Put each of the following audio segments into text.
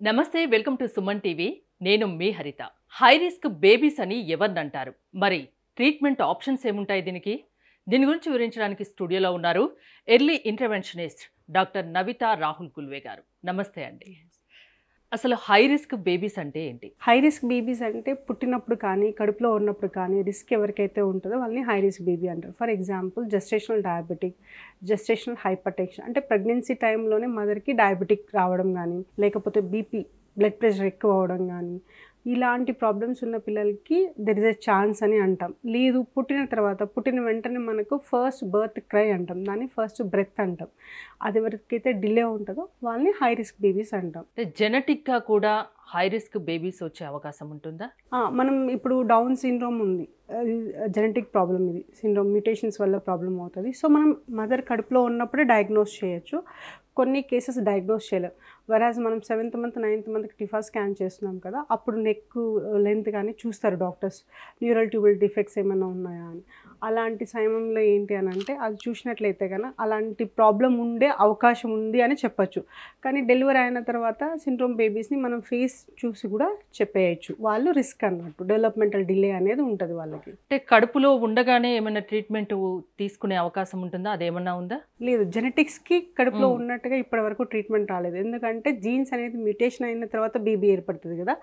నమస్తే, welcome to Suman TV. నేను మీ హరిత. హై రిస్క్ బేబీస్ అని ఎవరినంటారు? మరి ట్రీట్మెంట్ ఆప్షన్స్ ఏముంటాయి దీనికి? దీని గురించి వివరించడానికి స్టూడియోలో ఉన్నారు ఎర్లీ ఇంటర్వెన్షనిస్ట్ డాక్టర్ నవితా రాహుల్ కుల్వే గారు. నమస్తే అండి. అసలు హై రిస్క్ బేబీస్ అంటే ఏంటి? హై రిస్క్ బేబీస్ అంటే పుట్టినప్పుడు కానీ కడుపులో ఉన్నప్పుడు కానీ రిస్క్ ఎవరికైతే ఉంటుందో వాళ్ళని హై రిస్క్ బేబీ అంటారు. For example gestational diabetic, gestational hypertension అంటే ప్రెగ్నెన్సీ టైంలోనే మదర్కి డయాబెటిక్ రావడం కానీ, లేకపోతే బీపీ బ్లడ్ ప్రెషర్ ఎక్కువ అవ్వడం కానీ, ఇలాంటి ప్రాబ్లమ్స్ ఉన్న పిల్లలకి దెర్ ఇస్ ఎ ఛాన్స్ అని అంటాం. లేదు పుట్టిన వెంటనే మనకు ఫస్ట్ బర్త్ క్రై అంటాం, దాన్ని ఫస్ట్ బ్రెత్ అంటాం. అది ఎవరికైతే డిలే ఉంటుందో వాళ్ళని హై రిస్క్ బేబీస్ అంటాం. జెనెటిక్గా కూడా హై రిస్క్ బేబీస్ వచ్చే అవకాశం ఉంటుందా? మనం ఇప్పుడు డౌన్ సిండ్రోమ్ ఉంది, జెనెటిక్ ప్రాబ్లమ్, ఇది సిండ్రోమ్ మ్యూటేషన్స్ వల్ల ప్రాబ్లం అవుతుంది. సో మనం మదర్ కడుపులో ఉన్నప్పుడే డయాగ్నోస్ చేయొచ్చు. కొన్ని కేసెస్ డయాగ్నోస్ చేయలేం. వెరాజ్ మనం 7th మంత్ 9th మంత్కి టిఫా స్కాన్ చేస్తున్నాం కదా, అప్పుడు నెక్ లెంత్ కానీ చూస్తారు డాక్టర్స్, న్యూరల్ ట్యూబుల్ డిఫెక్ట్స్ ఏమైనా ఉన్నాయా అని. అలాంటి సమయంలో ఏంటి అని అంటే అది చూసినట్లయితే కనుక అలాంటి ప్రాబ్లం ఉండే అవకాశం ఉంది అని చెప్పచ్చు. కానీ డెలివరీ అయిన తర్వాత సిండ్రోమ్ బేబీస్ని మనం ఫేస్ చూసి కూడా చెప్పేయచ్చు, వాళ్ళు రిస్క్ అన్నట్టు, డెవలప్మెంటల్ డిలే అనేది ఉంటుంది వాళ్ళకి. అంటే కడుపులో ఉండగానే ఏమైనా ట్రీట్మెంట్ తీసుకునే అవకాశం ఉంటుందా? అదేమన్నా ఉందా? లేదు, జెనెటిక్స్కి కడుపులో ఉన్నట్టుగా ఇప్పటి వరకు ట్రీట్మెంట్ రాలేదు. ఎందుకంటే జీన్స్ అనేది మ్యూటేషన్ అయిన తర్వాత బేబీ ఏర్పడుతుంది కదా,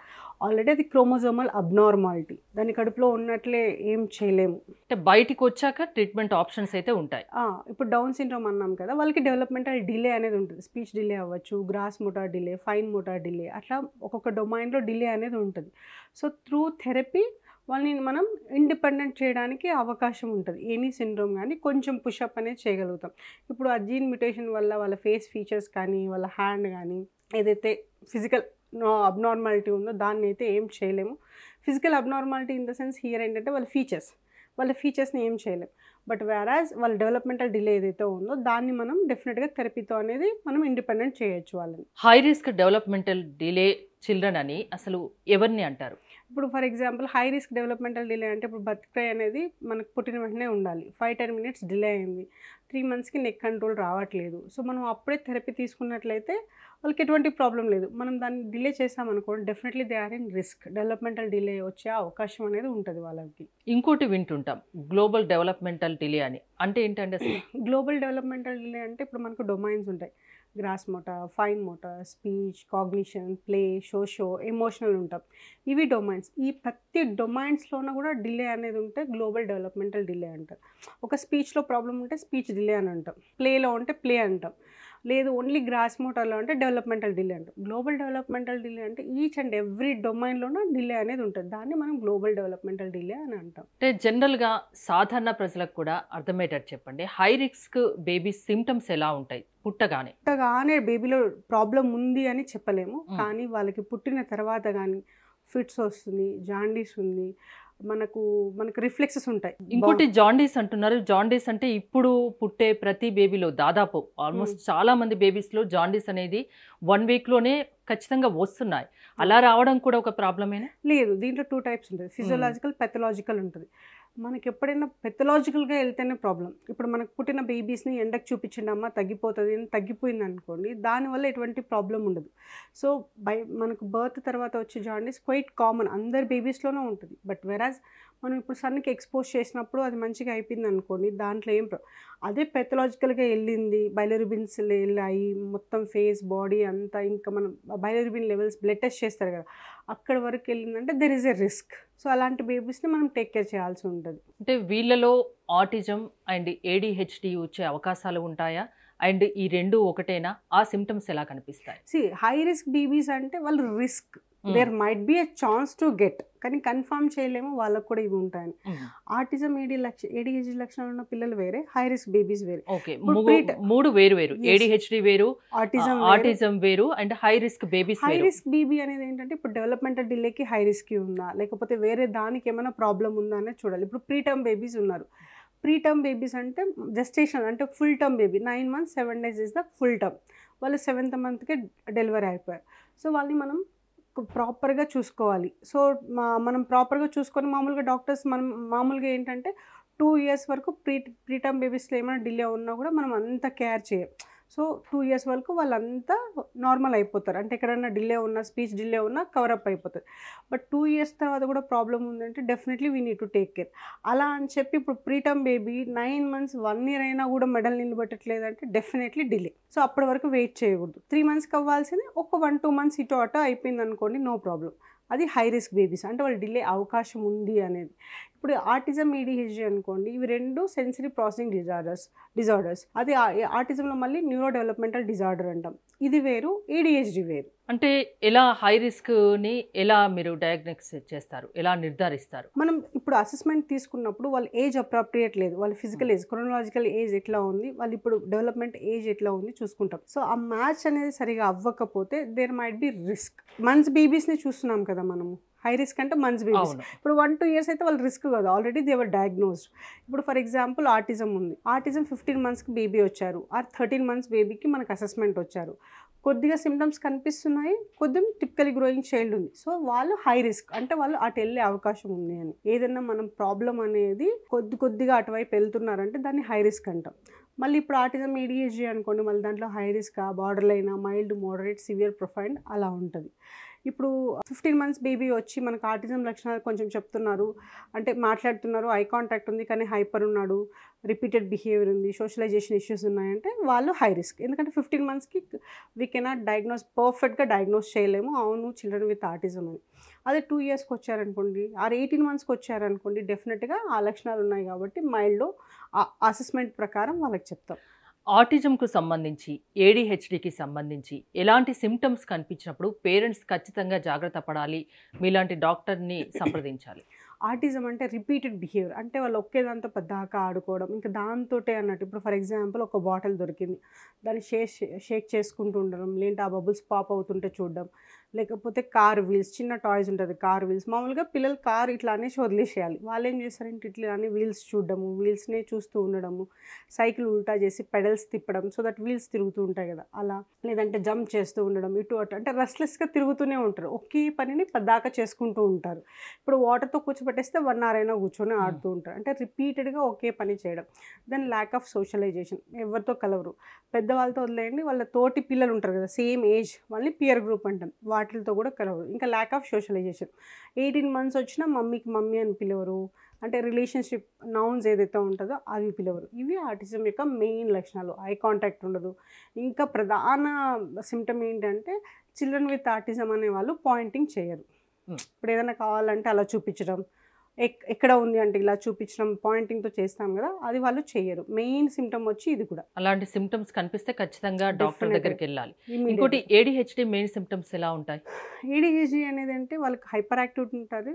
ఆల్రెడీ అది క్రోమోజోమల్ అబ్నార్మాలిటీ, దాని కడుపులో ఉన్నట్లే ఏం చేయలేము. అంటే బయటికి వచ్చాక ట్రీట్మెంట్ ఆప్షన్స్ అయితే ఉంటాయి. ఇప్పుడు డౌన్ సిండ్రోమ్ అన్నాం కదా, వాళ్ళకి డెవలప్మెంటల్ డిలే అనేది ఉంటుంది. స్పీచ్ డిలే అవ్వచ్చు, gross motor delay, fine motor delay, అట్లా ఒక్కొక్క డొమైన్లో డిలే అనేది ఉంటుంది. సో త్రూ థెరపీ వాళ్ళని మనం ఇండిపెండెంట్ చేయడానికి అవకాశం ఉంటుంది. ఎనీ సిండ్రోమ్ కానీ కొంచెం పుషప్ అనేది చేయగలుగుతాం. ఇప్పుడు ఆ జీన్ మ్యుటేషన్ వల్ల వాళ్ళ ఫేస్ ఫీచర్స్ కానీ, వాళ్ళ హ్యాండ్ కానీ, ఏదైతే ఫిజికల్ అబ్నార్మాలిటీ ఉందో దాన్ని అయితే ఏం చేయలేము. Physical abnormality in the sense here ఏంటంటే వాళ్ళ ఫీచర్స్ని ఏం చేయలేము. బట్ వేరాజ్ వాళ్ళ డెవలప్మెంటల్ డిలే ఏదైతే ఉందో దాన్ని మనం డెఫినెట్గా థెరపీతో అనేది మనం ఇండిపెండెంట్ చేయొచ్చు వాళ్ళని. High risk developmental delay children అని అసలు ఎవరిని అంటారు? ఇప్పుడు for example high risk developmental delay అంటే ఇప్పుడు బర్త్ క్రై అనేది మనకు పుట్టిన వెంటనే ఉండాలి. 5-10 minutes డిలే అయింది, 3 monthsకి నెక్ కంట్రోల్ రావట్లేదు. సో మనం అప్పుడే థెరపీ తీసుకున్నట్లయితే వాళ్ళకి ఎటువంటి ప్రాబ్లం లేదు. మనం దాన్ని డిలే చేసామనుకోండి, definitely they are in risk, developmental delay వచ్చే అవకాశం అనేది ఉంటుంది వాళ్ళకి. ఇంకోటి వింటుంటాం, గ్లోబల్ డెవలప్మెంటల్ డిలే అని. అంటే ఏంటంటే అసలు గ్లోబల్ డెవలప్మెంటల్ డిలే అంటే ఇప్పుడు మనకు డొమైన్స్ ఉంటాయి, gross motor, fine motor, speech, cognition, play, socio, emotional ఉంటాం. ఇవి డొమైన్స్. ఈ ప్రతి డొమైన్స్లోనూ కూడా డిలే అనేది ఉంటే గ్లోబల్ డెవలప్మెంటల్ డిలే అంటారు. ఒక స్పీచ్లో ప్రాబ్లం ఉంటే స్పీచ్ డిలే అని అంటాం, ప్లేలో ఉంటే ప్లే అంటాం, లేదు ఓన్లీ గ్రాస్ మోటార్లో అంటే డెవలప్మెంటల్ డిలే అంటాం. గ్లోబల్ డెవలప్మెంటల్ డిలే అంటే ఈచ్ అండ్ ఎవ్రీ డొమైన్లోనూ డిలే అనేది ఉంటుంది, దాన్ని మనం గ్లోబల్ డెవలప్మెంటల్ డిలే అని అంటాం. అంటే జనరల్గా సాధారణ ప్రజలకు కూడా అర్థమయ్యేటట్టు చెప్పండి, హై రిస్క్ బేబీ సిమ్టమ్స్ ఎలా ఉంటాయి? పుట్టగానే బేబీలో ప్రాబ్లం ఉంది అని చెప్పలేము, కానీ వాళ్ళకి పుట్టిన తర్వాత కానీ ఫిట్స్ వస్తుంది, జాండీస్ ఉంది, మనకు రిఫ్లెక్సెస్ ఉంటాయి. ఇంకోటి జాండీస్ అంటున్నారు. జాండీస్ అంటే ఇప్పుడు పుట్టే ప్రతి బేబీలో దాదాపు ఆల్మోస్ట్ చాలా మంది బేబీస్లో జాండీస్ అనేది 1 weekలోనే ఖచ్చితంగా వస్తున్నాయి. అలా రావడం కూడా ఒక ప్రాబ్లమేనా? లేదు, దీంట్లో 2 types ఉంటుంది, ఫిజియోలాజికల్, పెథలాజికల్ ఉంటుంది. మనకి ఎప్పుడైనా పెథలాజికల్గా వెళ్తేనే ప్రాబ్లం. ఇప్పుడు మనకు పుట్టిన బేబీస్ని ఎండకు చూపించండి అమ్మ తగ్గిపోతుంది అని తగ్గిపోయింది అనుకోండి, దానివల్ల ఎటువంటి ప్రాబ్లం ఉండదు. సో మనకు బర్త్ తర్వాత వచ్చే జాండీస్ క్వైట్ కామన్, అందరి బేబీస్లోనే ఉంటుంది. బట్ వెరాజ్ మనం ఇప్పుడు సన్కి ఎక్స్పోజ్ చేసినప్పుడు అది మంచిగా అయిపోయింది అనుకోండి, దాంట్లో ఏం అదే పెథలాజికల్గా వెళ్ళింది, బైలిరుబిన్స్ వెళ్ళాయి మొత్తం ఫేస్ బాడీ అంతా, ఇంకా మనం బైలిరుబిన్ లెవెల్స్ బ్లడ్ టెస్ట్ చేస్తారు కదా, అక్కడ వరకు వెళ్ళిందంటే there is a risk. So అలాంటి బేబీస్ని మనం టేక్ కేర్ చేయాల్సి ఉంటుంది. అంటే వీళ్ళలో ఆటిజం అండ్ ADHD వచ్చే అవకాశాలు ఉంటాయా? అండ్ ఈ రెండు ఒకటేనా? ఆ సిమ్టమ్స్ ఎలా కనిపిస్తాయి? హై రిస్క్ బేబీస్ అంటే వాళ్ళు risk, there might be a chance to get, కానీ కన్ఫర్మ్ చేయలేము వాళ్ళకు కూడా ఇవి ఉంటాయని. ఆటిజం, ADHD లక్షణాలు ఉన్న పిల్లలు వేరే, హై రిస్క్ బేబీస్ వేరే. మూడు వేరు వేరు, ADHD వేరు, ఆటిజం వేరు, and high risk babies. High risk baby అనేది ఏంటంటే ఇప్పుడు డెవలప్మెంటల్ డిలేకి హై రిస్క్ ఉందా, లేకపోతే వేరే దానికి ఏమైనా ప్రాబ్లం ఉందా అనేది చూడాలి. ఇప్పుడు ప్రీటర్మ్ బేబీస్ ఉన్నారు. ప్రీటర్మ్ బేబీస్ అంటే జెస్టేషన్ అంటే full term baby, 9 months 7 days is the full term. వాళ్ళు 7th monthకే డెలివరీ అయిపోయారు. సో వాళ్ళని మనం ప్రాపర్గా చూసుకోవాలి. సో మనం ప్రాపర్గా చూసుకొని మామూలుగా డాక్టర్స్ మనం మామూలుగా ఏంటంటే 2 years వరకు ప్రీటర్మ్ బేబీస్లో ఏమైనా డిలే ఉన్నా కూడా మనం అంత కేర్ చేయం. సో 2 ఇయర్స్ వరకు వాళ్ళంతా నార్మల్ అయిపోతారు. అంటే ఎక్కడైనా డిలే ఉన్నా, స్పీచ్ డిలే ఉన్నా కవరప్ అయిపోతుంది. బట్ 2 ఇయర్స్ తర్వాత కూడా ప్రాబ్లమ్ ఉందంటే definitely we need to take care. అలా అని చెప్పి ఇప్పుడు ప్రీటర్మ్ బేబీ 9 మంత్స్ 1 ఇయర్ అయినా కూడా మెడలు నిలబెట్టట్లేదంటే డెఫినెట్లీ డిలే. సో అప్పటి వరకు వెయిట్ చేయకూడదు. 3 మంత్స్కి అవ్వాల్సింది ఒక 1-2 మంత్స్ ఇటు అటు అయిపోయింది అనుకోండి, నో ప్రాబ్లం. అది హై రిస్క్ బేబీస్, అంటే వాళ్ళు డిలే అవకాశం ఉంది అనేది. ఇప్పుడు ఆటిజం, ADHD అనుకోండి, ఇవి 2 సెన్సరీ ప్రాసెసింగ్ డిజార్డర్స్. అది ఆటిజంలో మళ్ళీ న్యూరో డెవలప్మెంటల్ డిజార్డర్ అంటాం. ఇది వేరు, ADHD వేరు. అంటే ఎలా హై రిస్క్ని ఎలా మీరు డయాగ్నోస్ చేస్తారు, ఎలా నిర్ధారిస్తారు? మనం ఇప్పుడు అసెస్మెంట్ తీసుకున్నప్పుడు వాళ్ళ ఏజ్ అప్రాప్రియేట్ లేదు, వాళ్ళ ఫిజికల్ ఏజ్, క్రోనలాజికల్ ఏజ్ ఎట్లా ఉంది, వాళ్ళు ఇప్పుడు డెవలప్మెంట్ ఏజ్ ఎట్లా ఉంది చూసుకుంటాం. సో ఆ మ్యాచ్ అనేది సరిగా అవ్వకపోతే there might be risk. Months బేబీస్ని చూస్తున్నాం కదా మనము, హై రిస్క్ అంటే మంత్స్ బేబీస్. ఇప్పుడు 1-2 ఇయర్స్ అయితే వాళ్ళు రిస్క్ కదా, ఆల్రెడీ దేవర్ డయాగ్నోస్డ్. ఇప్పుడు ఫర్ ఎగ్జాంపుల్ ఆటిజం ఉంది, ఆటిజం 15 మంత్స్కి బేబీ వచ్చారు, ఆర్ 13 మంత్స్ బేబీకి మనకు అసెస్మెంట్ వచ్చారు, కొద్దిగా సిమ్టమ్స్ కనిపిస్తున్నాయి, కొద్దిగా టిపికలీ గ్రోయింగ్ చైల్డ్ ఉంది. సో వాళ్ళు హై రిస్క్, అంటే వాళ్ళు అటు వెళ్ళే అవకాశం ఉంది అని. ఏదైనా మనం ప్రాబ్లం అనేది కొద్దిగా అటువైపు వెళ్తున్నారంటే దాన్ని హై రిస్క్ అంటాం. మళ్ళీ ఇప్పుడు ఆటిజం, ADHD అనుకోండి, మళ్ళీ దాంట్లో high risk, borderline, mild, moderate, severe, profound అలా ఉంటుంది. ఇప్పుడు 15 మంత్స్ బేబీ వచ్చి మనకు ఆటిజం లక్షణాలు కొంచెం చెప్తున్నారు, అంటే మాట్లాడుతున్నారు, ఐ కాంటాక్ట్ ఉంది కానీ హైపర్ ఉన్నాడు, రిపీటెడ్ బిహేవియర్ ఉంది, సోషలైజేషన్ ఇష్యూస్ ఉన్నాయంటే వాళ్ళు హై రిస్క్. ఎందుకంటే 15 మంత్స్కి వీ కెనాట్ డయాగ్నోస్, పర్ఫెక్ట్గా డయాగ్నోస్ చేయలేము, అవును చిల్డ్రన్ విత్ ఆటిజం అని. అదే 2 ఇయర్స్కి వచ్చారనుకోండి, ఆర్ 18 మంత్స్కి వచ్చారనుకోండి, డెఫినెట్గా ఆ లక్షణాలు ఉన్నాయి కాబట్టి మైల్డ్లో అసెస్మెంట్ ప్రకారం వాళ్ళకి చెప్తాం. ఆటిజంకు సంబంధించి, ADHDకి సంబంధించి ఎలాంటి సిమ్టమ్స్ కనిపించినప్పుడు పేరెంట్స్ ఖచ్చితంగా జాగ్రత్త పడాలి, మీలాంటి డాక్టర్ని సంప్రదించాలి? ఆటిజం అంటే రిపీటెడ్ బిహేవియర్, అంటే వాళ్ళు ఒకే దాంతో పద్దాకా ఆడుకోవడం, ఇంకా దాంతోటే అన్నట్టు. ఇప్పుడు ఫర్ ఎగ్జాంపుల్ ఒక బాటిల్ దొరికింది, దాన్ని షేక్ చేసుకుంటూ ఉండడం, లేదంటే ఆ బబుల్స్ పాప్ అవుతుంటే చూడడం, లేకపోతే కార్ వీల్స్, చిన్న టాయ్స్ ఉంటుంది కార్ వీల్స్, మామూలుగా పిల్లలు కార్ ఇట్లా అనేసి వదిలేసేయాలి, వాళ్ళు ఏం చేస్తారంటే ఇట్లా అని వీల్స్ చూడడము, వీల్స్నే చూస్తూ ఉండడము, సైకిల్ ఉల్టా చేసి పెడల్స్ తిప్పడం సో దట్ వీల్స్ తిరుగుతూ ఉంటాయి కదా అలా, లేదంటే జంప్ చేస్తూ ఉండడం, ఇటు అటు, అంటే రెస్ట్లెస్గా తిరుగుతూనే ఉంటారు, ఒకే పనిని పద్దాకా చేసుకుంటూ ఉంటారు. ఇప్పుడు వాటర్తో కూర్చోబెట్టేస్తే 1 hour అయినా కూర్చొని ఆడుతూ ఉంటారు, అంటే రిపీటెడ్గా ఒకే పని చేయడం. దెన్ ల్యాక్ ఆఫ్ సోషలైజేషన్, ఎవరితో కలవరు, పెద్దవాళ్ళతో వదిలేయండి, వాళ్ళ తోటి పిల్లలు ఉంటారు కదా సేమ్ ఏజ్, వాళ్ళని పియర్ గ్రూప్ అంటాం, వాటితో కూడా కలవరు. ఇంకా ల్యాక్ ఆఫ్ సోషలైజేషన్, 18 మంత్స్ వచ్చినా మమ్మీకి మమ్మీ అని పిలవరు, అంటే రిలేషన్షిప్ నౌన్స్ ఏదైతే ఉంటుందో అవి పిలవరు. ఇవి ఆటిజం యొక్క మెయిన్ లక్షణాలు. ఐ కాంటాక్ట్ ఉండదు. ఇంకా ప్రధాన సిమ్టమ్ ఏంటంటే చిల్డ్రన్ విత్ ఆటిజం అనే వాళ్ళు పాయింటింగ్ చేయరు. ఇప్పుడు ఏదైనా కావాలంటే అలా చూపించడం, ఎక్కడ ఉంది అంటే ఇలా చూపించడం, పాయింటింగ్తో చేస్తాం కదా, అది వాళ్ళు చేయరు. మెయిన్ సిమ్టమ్ వచ్చి ఇది కూడా. అలాంటి సిమ్టమ్స్ కనిపిస్తే ఖచ్చితంగా డాక్టర్ దగ్గరికి వెళ్ళాలి. ఇంకోటి ADHD మెయిన్ సిమ్టమ్స్ ఎలా ఉంటాయి? ADHD అనేది అంటే వాళ్ళకి హైపర్ యాక్టివ్ ఉంటారు,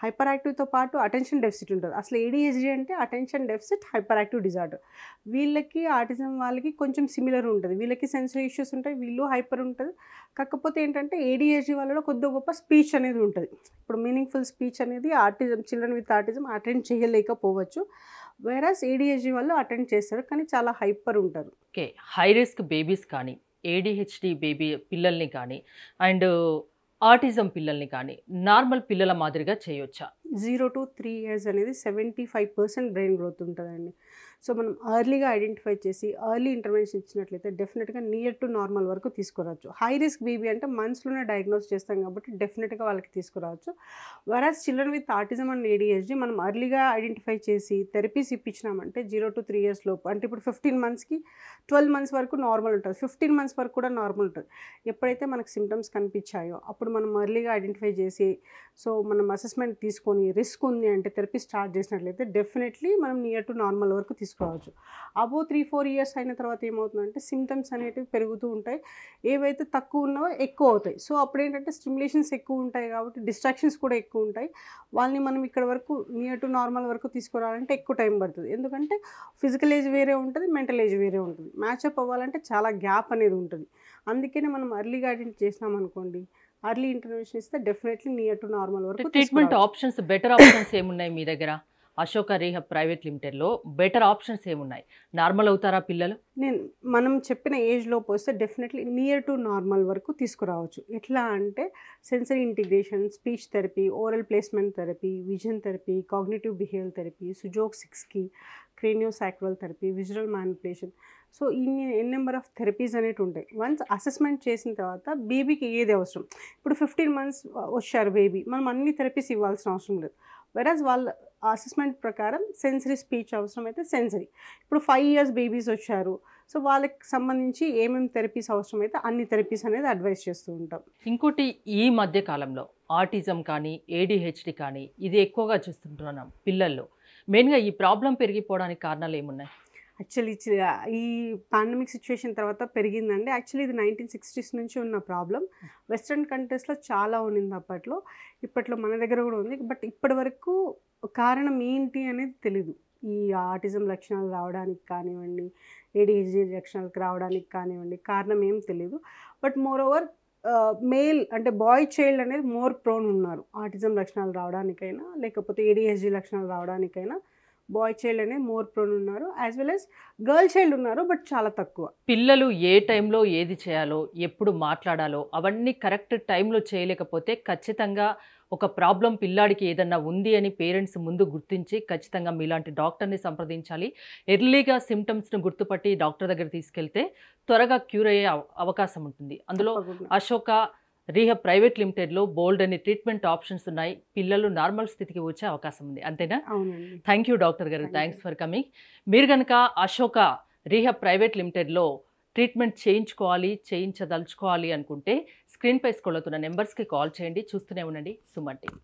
హైపర్ యాక్టివ్తో పాటు అటెన్షన్ డెఫిసిట్ ఉంటుంది. అసలు ADHD అంటే attention deficit hyper active disorder. వీళ్ళకి ఆటిజం వాళ్ళకి కొంచెం సిమిలర్ ఉంటుంది, వీళ్ళకి సెన్సరీ ఇష్యూస్ ఉంటాయి, వీళ్ళు హైపర్ ఉంటుంది. కాకపోతే ఏంటంటే ADHD వాళ్ళలో కొద్దిగా గొప్ప స్పీచ్ అనేది ఉంటుంది. ఇప్పుడు మీనింగ్ఫుల్ స్పీచ్ అనేది autism, children with autism attend చేయలేకపోవచ్చు, వేరస్ ADHD వాళ్ళు అటెండ్ చేస్తారు కానీ చాలా హైపర్ ఉంటారు. ఓకే, హై రిస్క్ బేబీస్ కానీ, ADHD బేబీ పిల్లల్ని కానీ, అండ్ ఆటిజం పిల్లల్ని కానీ నార్మల్ పిల్లల మాదిరిగా చేయొచ్చా? 0 to 3 years అనేది 75% బ్రెయిన్ గ్రోత్ ఉంటుందండి. సో మనం ఎర్లీగా ఐడెంటిఫై చేసి ఎర్లీ ఇంటర్వెన్షన్ ఇచ్చినట్లయితే డెఫినెట్గా నియర్ టు నార్మల్ వరకు తీసుకురావచ్చు. హై రిస్క్ బేబీ అంటే మంత్స్లోనే డయాగ్నోస్ చేస్తాం కాబట్టి డెఫినెట్గా వాళ్ళకి తీసుకురావచ్చు. Whereas children with autism and ADHD మనం ఎర్లీగా ఐడెంటిఫై చేసి థెరపీస్ ఇప్పించినామంటే 0 to 3 years లోపు, అంటే ఇప్పుడు 15 మంత్స్కి 12 months వరకు నార్మల్ ఉంటుంది, 15 months వరకు కూడా నార్మల్ ఉంటుంది. ఎప్పుడైతే మనకు సిమ్టమ్స్ కనిపించాయో అప్పుడు మనం ఎర్లీగా ఐడెంటిఫై చేసి, సో మనం అసెస్మెంట్ తీసుకొని రిస్క్ ఉంది అంటే థెరపీ స్టార్ట్ చేసినట్లయితే డెఫినెట్లీ మనం నియర్ టు నార్మల్ వరకు తీసుకోవచ్చు. అబో 3-4 years అయిన తర్వాత ఏమవుతుందంటే సిమ్టమ్స్ అనేటివి పెరుగుతూ ఉంటాయి, ఏవైతే తక్కువ ఉన్నావో ఎక్కువ అవుతాయి. సో అప్పుడు ఏంటంటే స్టిమ్యులేషన్స్ ఎక్కువ ఉంటాయి కాబట్టి డిస్ట్రాక్షన్స్ కూడా ఎక్కువ ఉంటాయి. వాళ్ళని మనం ఇక్కడ వరకు నియర్ టు నార్మల్ వరకు తీసుకురావాలంటే ఎక్కువ టైం పడుతుంది, ఎందుకంటే ఫిజికల్ ఏజ్ వేరే ఉంటుంది, మెంటల్ ఏజ్ వేరే ఉంటుంది, మ్యాచ్అప్ అవ్వాలంటే చాలా గ్యాప్ అనేది ఉంటుంది. అందుకనే మనం ఎర్లీగా ఐడెంటిఫై చేసినాం అనుకోండి, ఎర్లీ ఇంటర్వెన్షన్ ఇస్తే డెఫినెట్లీ నియర్ టు నార్మల్ వరకు ట్రీట్మెంట్ ఆప్షన్స్, బెటర్ ఆప్షన్స్ ఏమున్నాయి మీ దగ్గర? అశోక రీహబ్ ప్రైవేట్ లిమిటెడ్లో బెటర్ ఆప్షన్స్ ఏమున్నాయి? నార్మల్ అవుతారా పిల్లలు? మనం చెప్పిన ఏజ్లోపు వస్తే డెఫినెట్లీ నియర్ టు నార్మల్ వరకు తీసుకురావచ్చు. ఎట్లా అంటే sensory integration, speech therapy, oral placement therapy, vision therapy, cognitive behaviour therapy, sujok 6 craniosacral therapy, visual manipulation. So N number of therapies అనేవి ఉంటాయి. వన్స్ అసెస్మెంట్ చేసిన తర్వాత బేబీకి ఏది అవసరం, ఇప్పుడు 15 months వచ్చారు బేబీ, మనం అన్ని థెరపీస్ ఇవ్వాల్సిన అవసరం లేదు. వెరాజ్ వాళ్ళ అసెస్మెంట్ ప్రకారం సెన్సరీ స్పీచ్ అవసరం అయితే సెన్సరీ. ఇప్పుడు 5 years బేబీస్ వచ్చారు, సో వాళ్ళకి సంబంధించి ఏమేమి థెరపీస్ అవసరమైతే అన్ని థెరపీస్ అనేది అడ్వైస్ చేస్తూ ఉంటాం. ఇంకోటి, ఈ మధ్య కాలంలో ఆటిజం కానీ ADHD కానీ ఇది ఎక్కువగా చూస్తుంటున్నాం పిల్లల్లో. మెయిన్గా ఈ ప్రాబ్లం పెరిగిపోవడానికి కారణాలు ఏమున్నాయి? యాక్చువల్లీ ఈ పాండమిక్ సిచ్యువేషన్ తర్వాత పెరిగిందండి. యాక్చువల్లీ ఇది 1960s నుంచి ఉన్న ప్రాబ్లం. వెస్ట్రన్ కంట్రీస్లో చాలా ఉండింది అప్పట్లో, ఇప్పట్లో మన దగ్గర కూడా ఉంది. బట్ ఇప్పటి వరకు కారణం ఏంటి అనేది తెలీదు. ఈ ఆటిజం లక్షణాలు రావడానికి కానివ్వండి, ADHD లక్షణాలకు రావడానికి కానివ్వండి, కారణం ఏం తెలీదు. బట్ మోర్ ఓవర్ మేల్ అంటే బాయ్ చైల్డ్ అనేది మోర్ ప్రోన్ ఉన్నారు ఆటిజం లక్షణాలు రావడానికైనా, లేకపోతే ADHD లక్షణాలు రావడానికైనా బాయ్ చైల్డ్ అనేది మోర్ ప్రోన్ ఉన్నారు, as well as girl child ఉన్నారు, బట్ చాలా తక్కువ. పిల్లలు ఏ టైంలో ఏది చేయాలో, ఎప్పుడు మాట్లాడాలో అవన్నీ కరెక్ట్ టైంలో చేయలేకపోతే ఖచ్చితంగా ఒక ప్రాబ్లం పిల్లాడికి ఏదన్నా ఉంది అని పేరెంట్స్ ముందు గుర్తించి ఖచ్చితంగా మీలాంటి డాక్టర్ని సంప్రదించాలి. ఎర్లీగా సిమ్టమ్స్ను గుర్తుపట్టి డాక్టర్ దగ్గర తీసుకెళ్తే త్వరగా క్యూర్ అయ్యే అవకాశం ఉంటుంది. అందులో అశోక రీహబ్ ప్రైవేట్ లిమిటెడ్లో బోల్డ్ అని ట్రీట్మెంట్ ఆప్షన్స్ ఉన్నాయి. పిల్లలు నార్మల్ స్థితికి వచ్చే అవకాశం ఉంది, అంతేనా? అవునండి. థ్యాంక్ యూ డాక్టర్ గారు, థ్యాంక్స్ ఫర్ కమింగ్. మీరు కనుక అశోక రీహబ్ ప్రైవేట్ లిమిటెడ్లో ట్రీట్మెంట్ చేయించదలుచుకోవాలి అనుకుంటే స్క్రీన్పై స్క్రోల్ అవుతున్న నెంబర్స్కి కాల్ చేయండి. చూస్తూనే ఉండండి సుమన్ టీవీ.